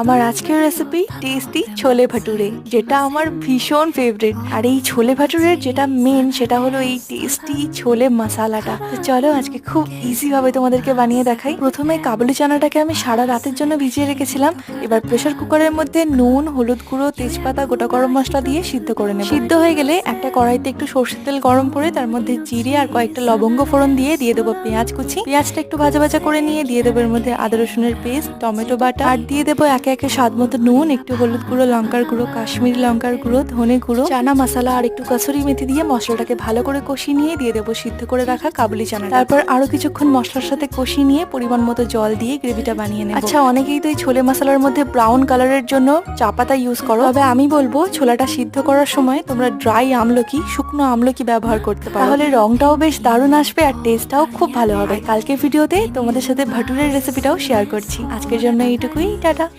আমার আজকের recipe tasty ছোলে ভাটুরে, যেটা আমার ভীষণ ফেভারিট। আর এই ছোলে ভাটুরের যেটা মেন সেটা হলো এই টেস্টি ছোলে মশালাটা। তো চলো আজকে খুব ইজি ভাবে তোমাদেরকে বানিয়ে দেখাই। প্রথমে কাবুলি চানাটাকে আমি সারা রাতের জন্য ভিজিয়ে রেখেছিলাম। এবার প্রেসার কুকারের মধ্যে নুন, হলুদ গুঁড়ো, তেজপাতা, গোটা গরম মশলা দিয়ে সিদ্ধ করে নেব। সিদ্ধ হয়ে গেলে একটা কড়াইতে একটু সর্ষের তেল গরম করে তার মধ্যে জিরে আর কয়েকটা লবঙ্গ ফোড়ন দিয়ে দেবো পেঁয়াজ কুচি। পেঁয়াজটা একটু ভাজা ভাজা করে নিয়ে দিয়ে দেবো এর মধ্যে আদা রসুনের পেস্ট, টমেটো বাটা, আর দিয়ে দেবো একে একে স্বাদ মতো নুন, একটু হলুদ গুঁড়ো, লঙ্কার গুঁড়ো, কাশ্মীরি লঙ্কার গুঁড়ো, ধনে গুঁড়ো, চানা মশলা আর একটু কসুরি মেথি দিয়ে মশলাটাকে ভালো করে কষিয়ে নিয়ে দিয়ে দেবো সিদ্ধ করে রাখা কাবুলি চানা। তারপর আরো কিছুক্ষণ মশলার সাথে কষিয়ে নিয়ে পরিমাণ মতো জল দিয়ে গ্রেভিটা বানিয়ে নেব। আচ্ছা, অনেকেই তো এই ছোলে মশলার মধ্যে ব্রাউন কালারের জন্য চা পাতা ইউজ করো, তবে আমি বলবো ছোলাটা সিদ্ধ করার সময় তোমরা ড্রাই আমলকি, শুকনো আমলকি ব্যবহার করতে পারো, তাহলে রংটাও বেশ দারুণ আসবে আর টেস্টটাও খুব ভালো হবে। কালকে ভিডিওতে তোমাদের সাথে ভাটুরের রেসিপিটাও শেয়ার করছি। আজকের জন্য এইটুকুই, টাটা।